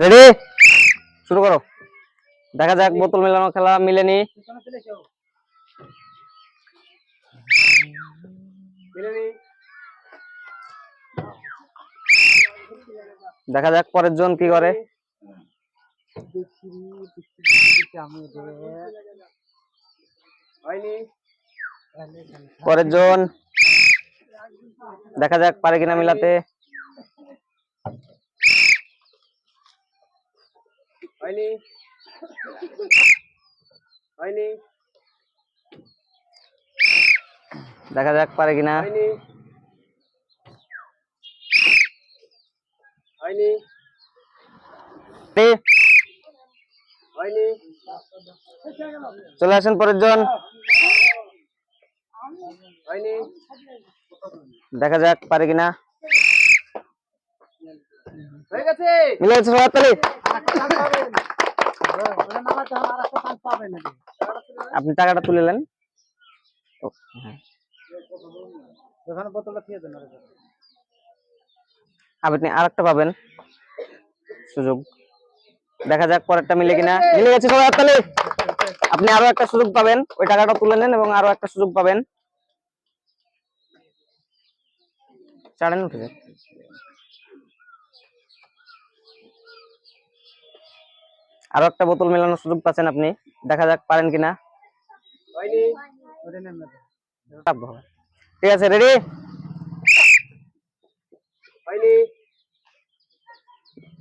Ready, শুরু করো। দেখা যাক বোতল মেলানো খেলা মিলেনি। দেখা যাক পরের জন কি করে। পরের জন দেখা যাক পারে কিনা মিলাতে। দেখা যাক পারে কিনা। চলে আসেন পরের জন। দেখা যাক পারে কিনা। মিলে গেছে সবার তালি। আপনি টাকাটা তুলে নেন। আপনি আর একটা পাবেন সুযোগ। দেখা যাক পরেরটা মিলে কিনা। মিলে গেছে সবাই হাততালি। আপনি আরো একটা সুযোগ পাবেন, ওই টাকাটা তুলে নেন এবং আরো একটা সুযোগ পাবেন। চাড়েন উঠে যান। আরো একটা বোতল মেলানোর সুযোগ পাচ্ছেন আপনি। দেখা যাক পারেন কিনা। ঠিক আছে, রেডি,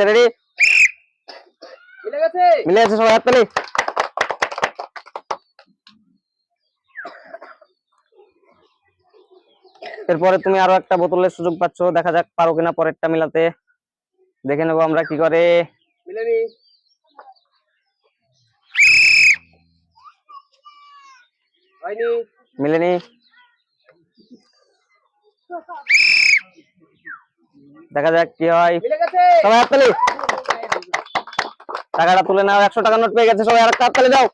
রেডি, মিলে গেছে সবাই হাততালি। এরপরে তুমি আরো একটা বোতলের সুযোগ পাচ্ছ। দেখা যাক পারো কিনা পরেরটা মিলাতে। দেখে নেবো আমরা কি করে। মিলেনি। দেখা যাক কি হয়। সবাই হাততালি। টাকাটা তুলে নাও। 100 টাকার নোট পেয়ে গেছে সবাই। আর একটা হাততালি দাও।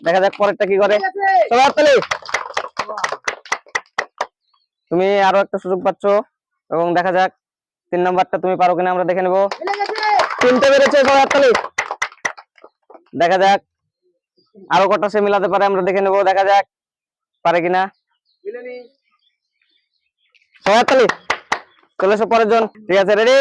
দেখা যাক পরেরটা কি করে। সবাই হাততালি। তুমি আরো একটা সুযোগ পাচ্ছ এবং দেখা যাক 3 নাম্বারটা তুমি পারো কিনা আমরা দেখে নেব। 3টে বেড়েছে, সবাই হাততালি। দেখা যাক আরো কটা সে মিলাতে পারে আমরা দেখে নেব। দেখা যাক পারে কিনা। সবাই হাততালি। চলে এসো পরের জন। ঠিক আছে, রেডি,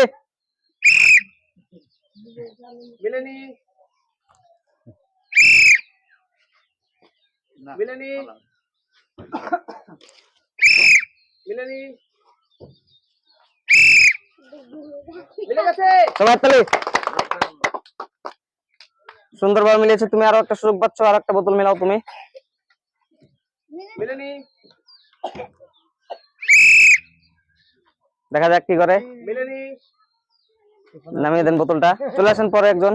সবাই হাততালি। সুন্দরভাবে মিলেছে। তুমি আরো একটা সুযোগ পাচ্ছ। আর একটা বোতল মিলাও তুমি। দেখা যাক কি করে। নামিয়ে দেন বোতলটা। চলে আসেন পরে একজন।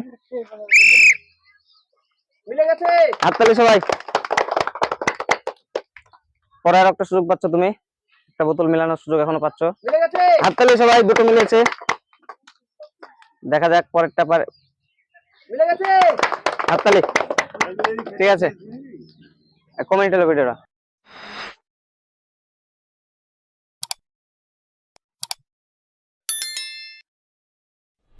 হাততালি সবাই। পরে আর একটা সুযোগ পাচ্ছ তুমি। একটা বোতল মিলানোর সুযোগ এখনো পাচ্ছ। হাততালি সবাই। দুটো মিলেছে। দেখা যাক পরেরটা পারে। হাততালি। ঠিক আছে, কমেন্ট হলো ভিডিওটা।